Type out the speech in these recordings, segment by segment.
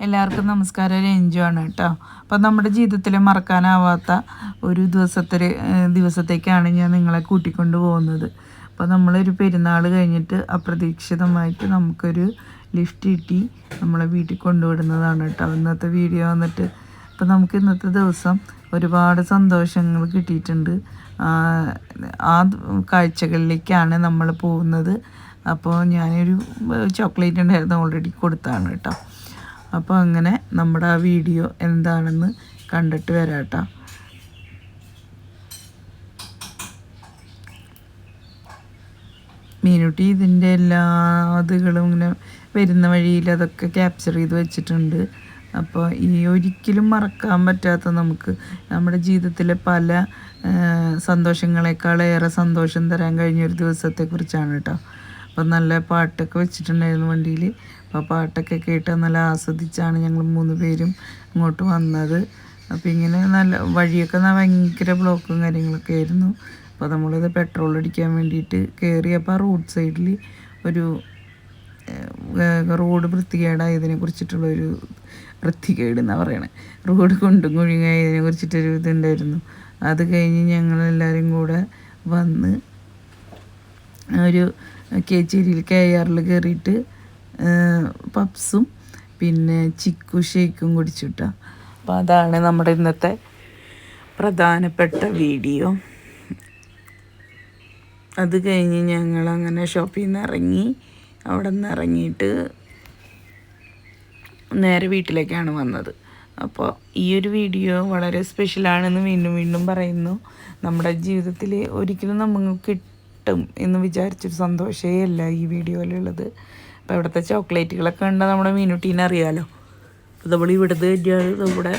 എല്ലാവർക്കും നമസ്കാരം. രഞ്ജു ആണ് കേട്ടോ. അപ്പം നമ്മുടെ ജീവിതത്തിൽ മറക്കാനാവാത്ത ഒരു ദിവസത്തേക്കാണ് ഞാൻ നിങ്ങളെ കൂട്ടിക്കൊണ്ട് പോകുന്നത്. അപ്പോൾ നമ്മളൊരു പെരുന്നാൾ കഴിഞ്ഞിട്ട് അപ്രതീക്ഷിതമായിട്ട് നമുക്കൊരു ലിഫ്റ്റ് കിട്ടി നമ്മളെ വീട്ടിൽ കൊണ്ടുവിടുന്നതാണ് കേട്ടോ ഇന്നത്തെ വീഡിയോ വന്നിട്ട്. അപ്പോൾ നമുക്ക് ഇന്നത്തെ ദിവസം ഒരുപാട് സന്തോഷങ്ങൾ കിട്ടിയിട്ടുണ്ട്. ആ കാഴ്ചകളിലേക്കാണ് നമ്മൾ പോകുന്നത്. അപ്പോൾ ഞാനൊരു ചോക്ലേറ്റ് ഉണ്ടായിരുന്നു ഓൾറെഡി കൊടുത്താണ് കേട്ടോ. അപ്പോൾ അങ്ങനെ നമ്മുടെ ആ വീഡിയോ എന്താണെന്ന് കണ്ടിട്ട് വരാം കേട്ടോ. മീനുട്ടി ഇതിൻ്റെ എല്ലാ അതുകളും ഇങ്ങനെ വരുന്ന വഴിയിൽ അതൊക്കെ ക്യാപ്ചർ ചെയ്ത് വെച്ചിട്ടുണ്ട്. അപ്പോൾ ഈ ഒരിക്കലും മറക്കാൻ പറ്റാത്ത നമുക്ക് നമ്മുടെ ജീവിതത്തിലെ പല സന്തോഷങ്ങളെക്കാളേറെ സന്തോഷം തരാൻ കഴിഞ്ഞൊരു ദിവസത്തെക്കുറിച്ചാണ് കേട്ടോ. അപ്പം നല്ല പാട്ടൊക്കെ വെച്ചിട്ടുണ്ടായിരുന്നു വണ്ടിയിൽ. അപ്പോൾ പാട്ടൊക്കെ കേട്ട് നല്ല ആസ്വദിച്ചാണ് ഞങ്ങൾ 3 പേരും ഇങ്ങോട്ട് വന്നത്. അപ്പോൾ ഇങ്ങനെ നല്ല വഴിയൊക്കെ ഭയങ്കര ബ്ലോക്കും കാര്യങ്ങളൊക്കെ ആയിരുന്നു. അപ്പോൾ നമ്മളിത് പെട്രോൾ അടിക്കാൻ വേണ്ടിയിട്ട് കയറിയപ്പോൾ റോഡ് സൈഡിൽ ഒരു റോഡ് വൃത്തികേടായതിനെ കുറിച്ചിട്ടുള്ളൊരു വൃത്തികേട് എന്നാണ് പറയണത്. റോഡ് കൊണ്ടും കുഴിയായതിനെ കുറിച്ചിട്ടൊരു ഇതുണ്ടായിരുന്നു. അത് കഴിഞ്ഞ് ഞങ്ങളെല്ലാവരും കൂടെ വന്ന് ഒരു കേച്ചേരിയിൽ KRL കയറിയിട്ട് പപ്സും പിന്നെ ചിക്കു ഷേക്കും കുടിച്ചിട്ടാ. അപ്പോൾ അതാണ് നമ്മുടെ ഇന്നത്തെ പ്രധാനപ്പെട്ട വീഡിയോ. അത് കഴിഞ്ഞ് ഞങ്ങളങ്ങനെ ഷോപ്പിൽ നിന്ന് ഇറങ്ങി. അവിടെ നിന്ന് ഇറങ്ങിയിട്ട് നേരെ വീട്ടിലേക്കാണ് വന്നത്. അപ്പോൾ ഈ ഒരു വീഡിയോ വളരെ സ്പെഷ്യലാണെന്ന് വീണ്ടും പറയുന്നു. നമ്മുടെ ജീവിതത്തിൽ ഒരിക്കലും നമുക്ക് കിട്ടും എന്ന് വിചാരിച്ചൊരു സന്തോഷമേ അല്ല ഈ വീഡിയോയിലുള്ളത്. അപ്പോൾ ഇവിടുത്തെ ചോക്ലേറ്റുകളൊക്കെ കണ്ടാൽ നമ്മുടെ മീനുട്ടീനെ അറിയാമല്ലോ. നമ്മൾ ഇവിടുത്തെ തന്നെയാണ് നമ്മുടെ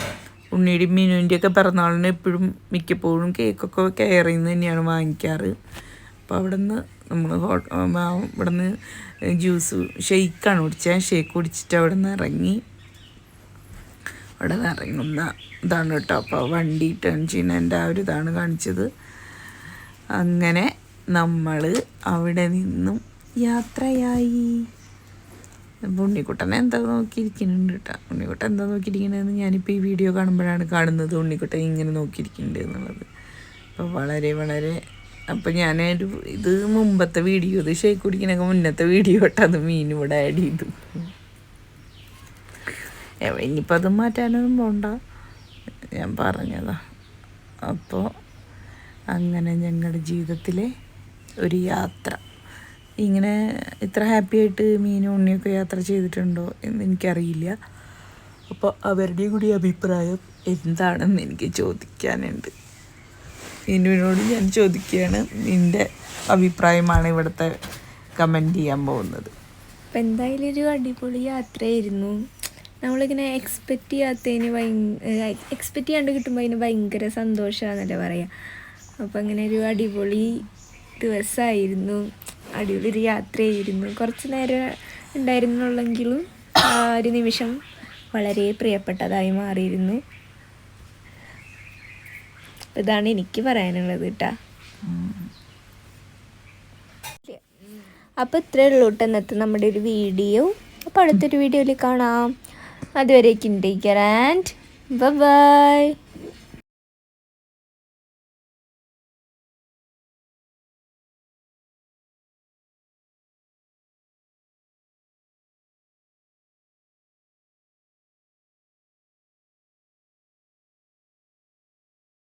ഉണ്ണിയുടെയും മീനുവിൻ്റെയൊക്കെ പിറന്നാളിന് എപ്പോഴും മിക്കപ്പോഴും കേക്കൊക്കെ കയറിയിൽ നിന്ന് തന്നെയാണ് വാങ്ങിക്കാറ്. അപ്പോൾ അവിടെ നിന്ന് നമ്മൾ ഇവിടെ നിന്ന് ഷെയ്ക്കാണ് കുടിച്ചത്. ഷെയ്ക്ക് കുടിച്ചിട്ട് അവിടെ നിന്ന് ഇറങ്ങി. അവിടെ നിന്ന് ഇറങ്ങുന്ന ഇതാണ് കേട്ടോ. അപ്പോൾ വണ്ടി ടേൺ ചെയ്യുന്നതിൻ്റെ ആ ഒരു ഇതാണ് കാണിച്ചത്. അങ്ങനെ നമ്മൾ അവിടെ നിന്നും യാത്രയായി. ഉണ്ണിക്കുട്ടനെ എന്താ നോക്കിയിരിക്കുന്നുണ്ട് കേട്ടോ. ഉണ്ണിക്കുട്ടൻ എന്താ നോക്കിയിരിക്കണതെന്ന് ഞാനിപ്പോൾ ഈ വീഡിയോ കാണുമ്പോഴാണ് കാണുന്നത്. ഉണ്ണിക്കുട്ടൻ ഇങ്ങനെ നോക്കിയിരിക്കുന്നുണ്ട് എന്നുള്ളത്. അപ്പോൾ വളരെ അപ്പോൾ ഇത് മുമ്പത്തെ വീഡിയോ, ഇത് ഷേക്ക് കുടിക്കണൊക്കെ മുന്നത്തെ വീഡിയോ കേട്ടോ. അത് മീൻ ഇവിടെ ആഡ് ചെയ്തു. ഇനിയിപ്പോൾ അത് മാറ്റാനൊന്നും പോണ്ട, ഞാൻ പറഞ്ഞതാ. അപ്പോൾ അങ്ങനെ ഞങ്ങളുടെ ജീവിതത്തിലെ ഒരു യാത്ര ഇങ്ങനെ ഇത്ര ഹാപ്പി ആയിട്ട് മീനും ഉണ്ണിയൊക്കെ യാത്ര ചെയ്തിട്ടുണ്ടോ എന്ന് എനിക്കറിയില്ല. അപ്പോൾ അവരുടെയും കൂടി അഭിപ്രായം എന്താണെന്ന് എനിക്ക് ചോദിക്കാനുണ്ട്. മീനുവിനോട് ഞാൻ ചോദിക്കുകയാണ്, നിൻ്റെ അഭിപ്രായമാണ് ഇവിടുത്തെ കമൻറ്റ് ചെയ്യാൻ പോകുന്നത്. അപ്പം എന്തായാലും ഒരു അടിപൊളി യാത്രയായിരുന്നു. നമ്മളിങ്ങനെ എക്സ്പെക്റ്റ് ചെയ്യാണ്ട് കിട്ടുമ്പോൾ അതിന് ഭയങ്കര സന്തോഷമാണെന്നല്ലേ പറയാം. അപ്പോൾ അങ്ങനെ ഒരു അടിപൊളി ദിവസമായിരുന്നു, അടിപൊളി ഒരു യാത്രയായിരുന്നു. കുറച്ച് നേരം ഉണ്ടായിരുന്നുള്ളെങ്കിലും ആ ഒരു നിമിഷം വളരെ പ്രിയപ്പെട്ടതായി മാറിയിരുന്നു. ഇതാണ് എനിക്ക് പറയാനുള്ളത് കേട്ടോ. അപ്പോൾ ഇത്രയേ ഉള്ളൂ കേട്ടോ ഇന്നത്തെ നമ്മുടെ ഒരു വീഡിയോ. അപ്പോൾ അടുത്തൊരു വീഡിയോയിൽ കാണാം. അതുവരേക്കും ടേക്ക് കെയർ ആൻഡ് ബൈ.